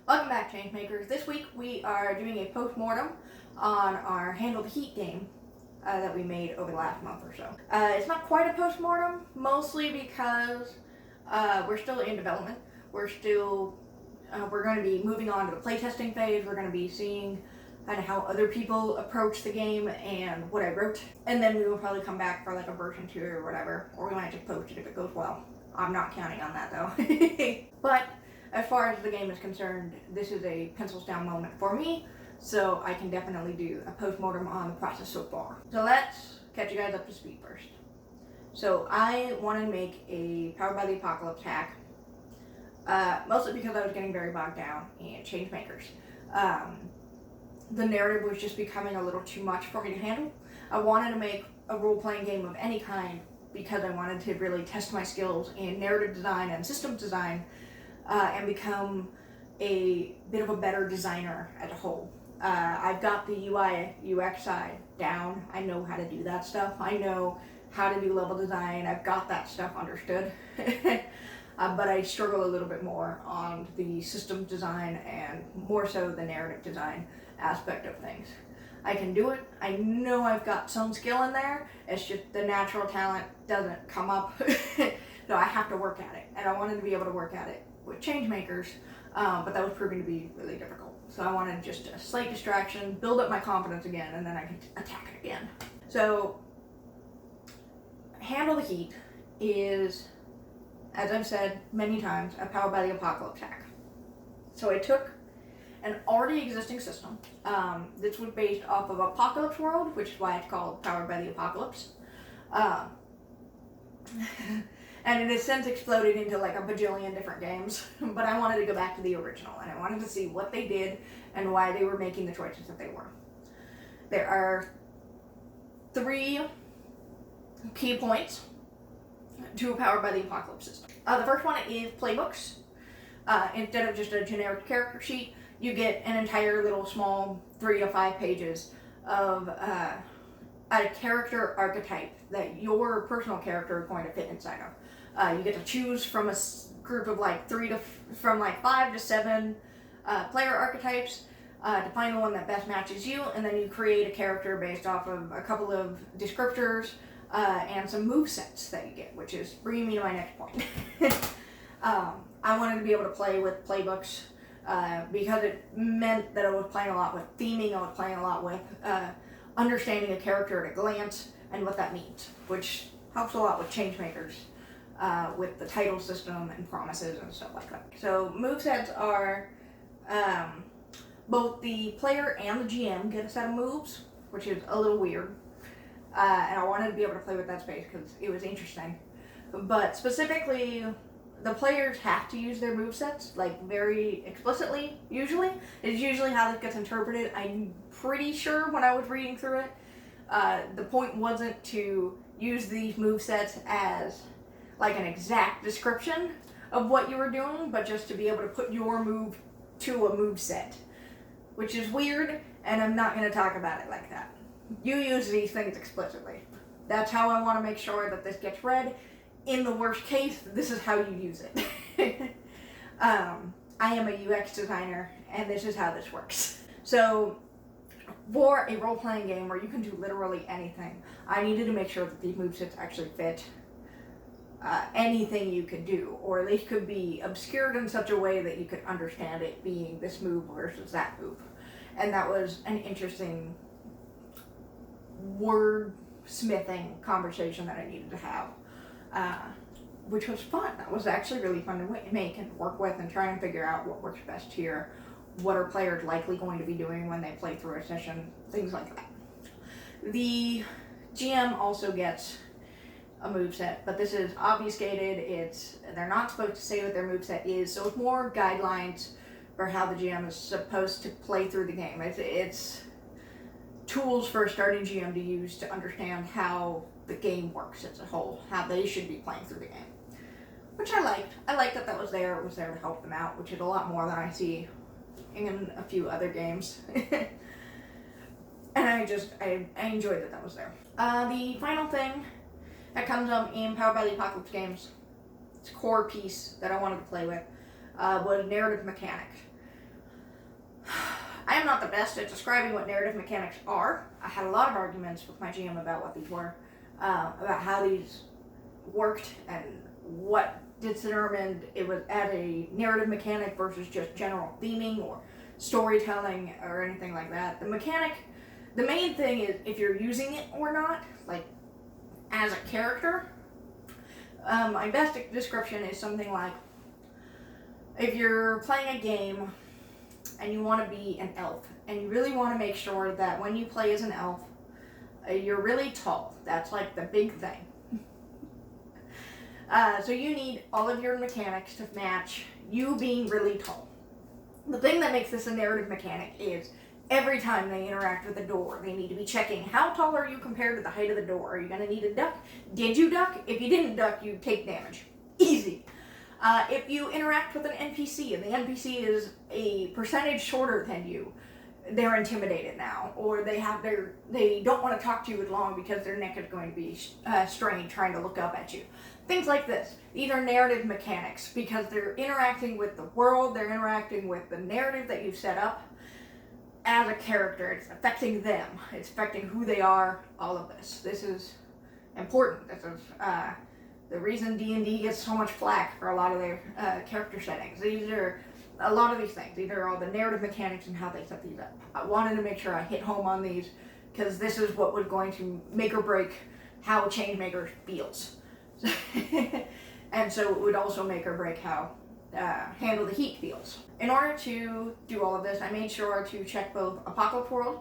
Welcome back, ChangeMakers. This week we are doing a post-mortem on our Handle the Heat game that we made over the last month or so. It's not quite a post-mortem, mostly because we're still in development. We're going to be moving on to the playtesting phase. We're going to be seeing kind of how other people approach the game and what I wrote. And then we will probably come back for like a version 2 or whatever, or we might just post it if it goes well. I'm not counting on that though. But as far as the game is concerned, this is a pencils down moment for me, so I can definitely do a post-mortem on the process so far. So let's catch you guys up to speed first. So I want to make a Powered by the Apocalypse hack, mostly because I was getting very bogged down in ChangeMakers. The narrative was just becoming a little too much for me to handle. I wanted to make a role-playing game of any kind because I wanted to really test my skills in narrative design and systems design, and become a bit of a better designer as a whole. I've got the UI UX side down. I know how to do that stuff. I know how to do level design. I've got that stuff understood. But I struggle a little bit more on the systems design and more so the narrative design aspect of things. I can do it. I know I've got some skill in there. It's just the natural talent doesn't come up. So I have to work at it. And I wanted to be able to work at it with ChangeMakers, but that was proving to be really difficult. So I wanted just a slight distraction, build up my confidence again, and then I could attack it again. So Handle the Heat is, as I've said many times, a Powered by the Apocalypse hack. So I took an already existing system. This was based off of Apocalypse World, which is why it's called Powered by the Apocalypse. And it has since exploded into like a bajillion different games. But I wanted to go back to the original, and I wanted to see what they did and why they were making the choices that they were. There are 3 key points to a Powered by the Apocalypse system. The first one is playbooks. Instead of just a generic character sheet, you get an entire little small 3 to 5 pages of a character archetype that your personal character is going to fit inside of. You get to choose from a group of like 5 to 7 player archetypes to find the one that best matches you, and then you create a character based off of a couple of descriptors and some move sets that you get, which is bringing me to my next point. I wanted to be able to play with playbooks because it meant that I was playing a lot with theming, I was playing a lot with understanding a character at a glance and what that means, which helps a lot with ChangeMakers, with the title system and promises and stuff like that. So movesets are both the player and the GM get a set of moves, which is a little weird. And I wanted to be able to play with that space because it was interesting. But specifically, the players have to use their movesets, like, very explicitly, usually. It's usually how this gets interpreted. I'm pretty sure when I was reading through it, the point wasn't to use these movesets as, like, an exact description of what you were doing, but just to be able to put your move to a moveset, which is weird, and I'm not going to talk about it like that. You use these things explicitly. That's how I want to make sure that this gets read. In the worst case, this is how you use it. I am a UX designer, and this is how this works. So, for a role-playing game where you can do literally anything, I needed to make sure that these movesets actually fit anything you could do, or at least could be obscured in such a way that you could understand it being this move versus that move. And that was an interesting word-smithing conversation that I needed to have. Which was fun. That was actually really fun to make and work with and try and figure out what works best here, what are players likely going to be doing when they play through a session, things like that. The GM also gets a moveset, but this is obfuscated. They're not supposed to say what their moveset is, so it's more guidelines for how the GM is supposed to play through the game. It's tools for a starting GM to use to understand how the game works as a whole, how they should be playing through the game. Which I liked. I liked that was there. It was there to help them out, which is a lot more than I see in a few other games. And I enjoyed that was there. The final thing that comes up in Powered by the Apocalypse games, it's a core piece that I wanted to play with, was narrative mechanics. I am not the best at describing what narrative mechanics are. I had a lot of arguments with my GM about what these were, about how these worked and what determined it was as a narrative mechanic versus just general theming or storytelling or anything like that. The main thing is if you're using it or not, like as a character. My best description is something like, if you're playing a game and you want to be an elf, and you really want to make sure that when you play as an elf, you're really tall. That's like the big thing. So you need all of your mechanics to match you being really tall. The thing that makes this a narrative mechanic is every time they interact with a door, they need to be checking how tall are you compared to the height of the door. Are you going to need a duck? Did you duck? If you didn't duck, you take damage. Easy. If you interact with an NPC and the NPC is a percentage shorter than you, they're intimidated now, or they don't want to talk to you as long because their neck is going to be strained trying to look up at you. Things like this. These are narrative mechanics because they're interacting with the world, they're interacting with the narrative that you've set up as a character. It's affecting them. It's affecting who they are, all of this. This is important. This is the reason D&D gets so much flack for a lot of their character settings. These are a lot of these things. These are all the narrative mechanics and how they set these up. I wanted to make sure I hit home on these because this is what was going to make or break how ChangeMakers feels. And so it would also make or break how Handle the Heat feels. In order to do all of this, I made sure to check both Apocalypse World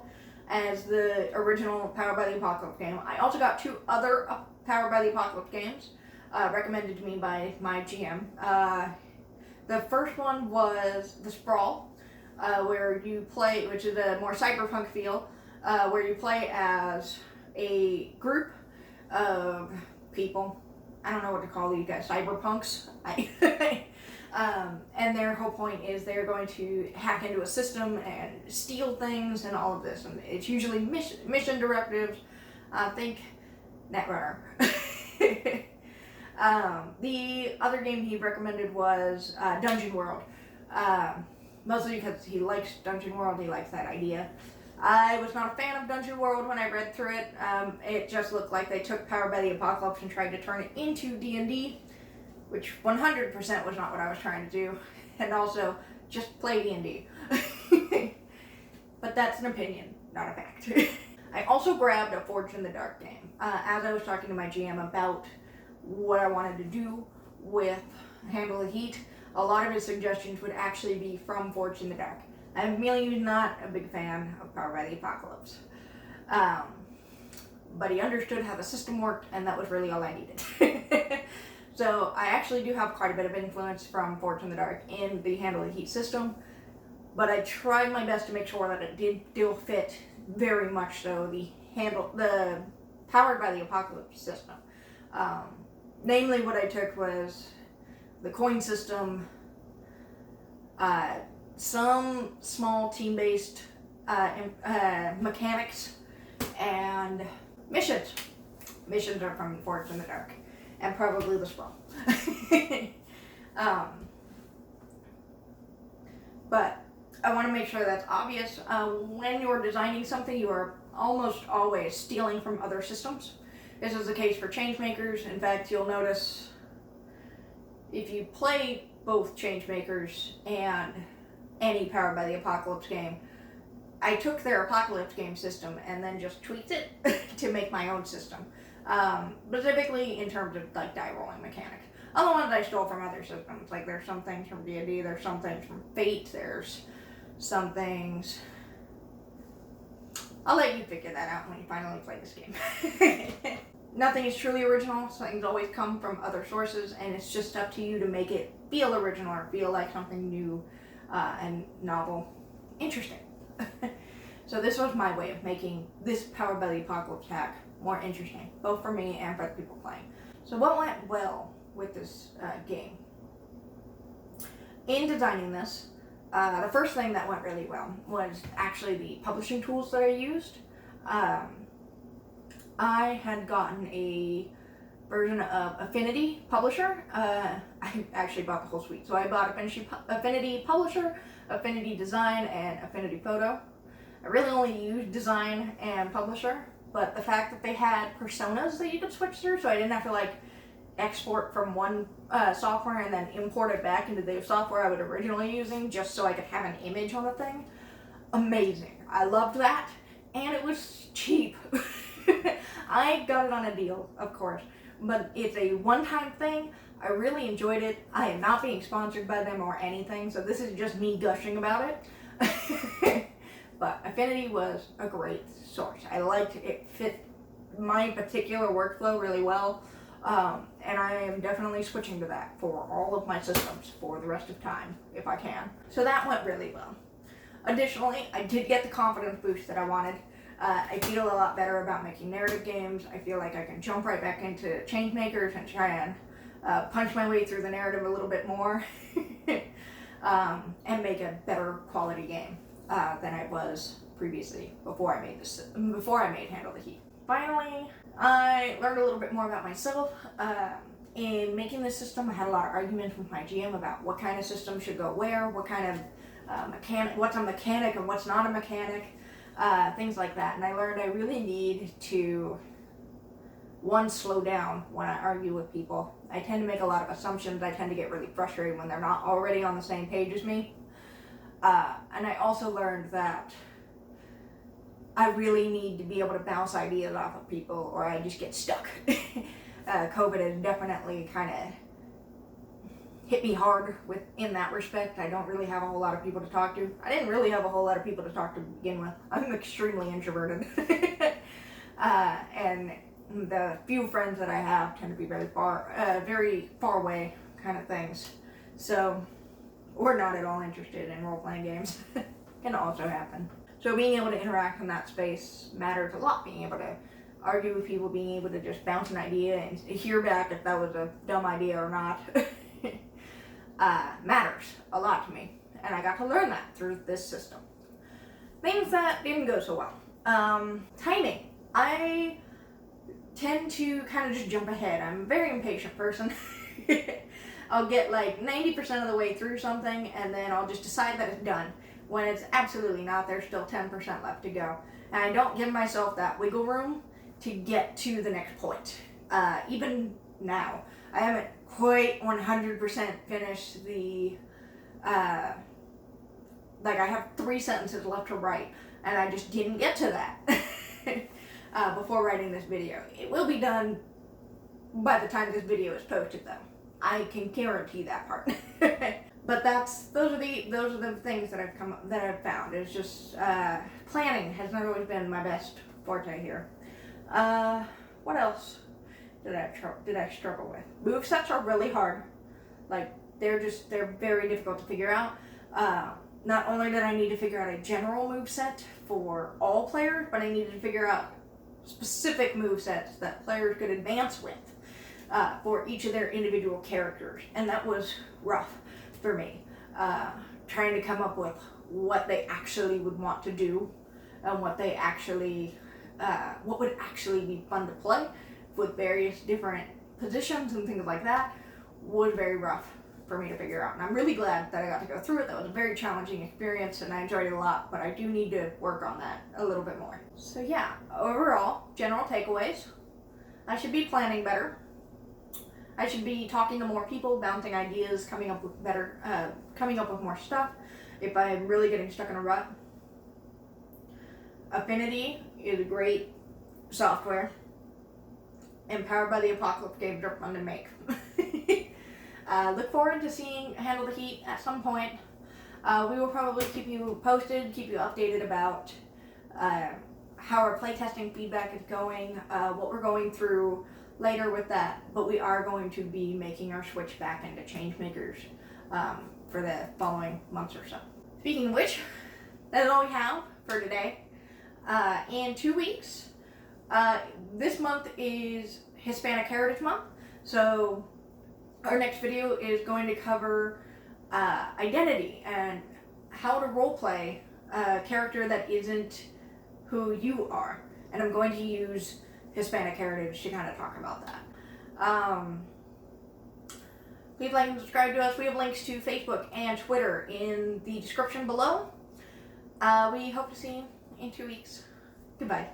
as the original Powered by the Apocalypse game. I also got 2 other Powered by the Apocalypse games recommended to me by my GM. The first one was The Sprawl, where you play, which is a more cyberpunk feel, where you play as a group of people. I don't know what to call you guys, cyberpunks. And their whole point is they're going to hack into a system and steal things and all of this. And it's usually mission directives. Think Netrunner. The other game he recommended was Dungeon World. Mostly because he likes Dungeon World, he likes that idea. I was not a fan of Dungeon World when I read through it. It just looked like they took Powered by the Apocalypse and tried to turn it into D&D, which 100% was not what I was trying to do. And also, just play D&D. But that's an opinion, not a fact. I also grabbed a Forged in the Dark game. As I was talking to my GM about what I wanted to do with Handle the Heat, a lot of his suggestions would actually be from Forged in the Dark. I'm really not a big fan of Powered by the Apocalypse. But he understood how the system worked, and that was really all I needed. So I actually do have quite a bit of influence from Forged in the Dark in the Handle the Heat system, but I tried my best to make sure that it did still fit very much so the Powered by the Apocalypse system. Namely, what I took was the coin system, some small team-based mechanics, and missions. Missions are from Forged in the Dark, and probably The Sprawl. But I want to make sure that's obvious. When you're designing something, you are almost always stealing from other systems. This is the case for ChangeMakers. In fact, you'll notice if you play both ChangeMakers and any Powered by the Apocalypse game, I took their Apocalypse game system and then just tweaked it to make my own system. Specifically in terms of like die rolling mechanics. Other ones I stole from other systems. Like there's some things from D&D, there's some things from Fate, there's some things. I'll let you figure that out when you finally play this game. Nothing is truly original. Some things always come from other sources, and it's just up to you to make it feel original or feel like something new and novel, interesting. So this was my way of making this Powered by the Apocalypse hack more interesting, both for me and for the people playing. So what went well with this game? In designing this, the first thing that went really well was actually the publishing tools that I used. I had gotten a version of Affinity Publisher. I actually bought the whole suite. So I bought Affinity Publisher, Affinity Design, and Affinity Photo. I really only used Design and Publisher, but the fact that they had personas that you could switch through, so I didn't have to like export from one software and then import it back into the software I was originally using just so I could have an image on the thing. Amazing. I loved that, and it was cheap. I got it on a deal, of course, but it's a one-time thing. I really enjoyed it. I am not being sponsored by them or anything, so this is just me gushing about it. But Affinity was a great source. I liked it. It fit my particular workflow really well, and I am definitely switching to that for all of my systems for the rest of time, if I can. So that went really well. Additionally, I did get the confidence boost that I wanted. I feel a lot better about making narrative games. I feel like I can jump right back into ChangeMakers and try and punch my way through the narrative a little bit more and make a better quality game than I was previously before I made Handle the Heat. Finally, I learned a little bit more about myself. In making this system, I had a lot of arguments with my GM about what kind of system should go where, what kind of what's a mechanic and what's not a mechanic, things like that. And I learned I really need to, one, slow down when I argue with people. I tend to make a lot of assumptions. I tend to get really frustrated when they're not already on the same page as me. And I also learned that I really need to be able to bounce ideas off of people or I just get stuck. COVID has definitely kind of hit me hard in that respect. I don't really have a whole lot of people to talk to. I didn't really have a whole lot of people to talk to begin with. I'm extremely introverted. And the few friends that I have tend to be very far away kind of things. So, or not at all interested in role-playing games. Can also happen. So being able to interact in that space matters a lot. Being able to argue with people, being able to just bounce an idea and hear back if that was a dumb idea or not. Matters a lot to me, and I got to learn that through this system. Things that didn't go so well. Timing. I tend to kind of just jump ahead. I'm a very impatient person. I'll get like 90% of the way through something, and then I'll just decide that it's done, when it's absolutely not. There's still 10% left to go. And I don't give myself that wiggle room to get to the next point. Even now, I haven't quite 100% finished the, like I have 3 sentences left to write, and I just didn't get to that before writing this video. It will be done by the time this video is posted though. I can guarantee that part. But those are the things that I've found. It's just, planning has not always been my best forte here. What else did I struggle with? Movesets are really hard. Like, they're very difficult to figure out. Not only did I need to figure out a general moveset for all players, but I needed to figure out specific movesets that players could advance with for each of their individual characters. And that was rough for me. Trying to come up with what they actually would want to do and what would actually be fun to play with various different positions and things like that was very rough for me to figure out. And I'm really glad that I got to go through it. That was a very challenging experience and I enjoyed it a lot, but I do need to work on that a little bit more. So yeah, overall, general takeaways. I should be planning better. I should be talking to more people, bouncing ideas, coming up with more stuff if I'm really getting stuck in a rut. Affinity is a great software. Empowered by the Apocalypse games are fun to make. Look forward to seeing Handle the Heat at some point. We will probably keep you posted, keep you updated about how our playtesting feedback is going, what we're going through later with that, but we are going to be making our switch back into ChangeMakers for the following months or so. Speaking of which, that's all we have for today. In 2 weeks, this month is Hispanic Heritage Month, so our next video is going to cover identity and how to roleplay a character that isn't who you are. And I'm going to use Hispanic heritage to kind of talk about that. Please like and subscribe to us. We have links to Facebook and Twitter in the description below. We hope to see you in 2 weeks. Goodbye.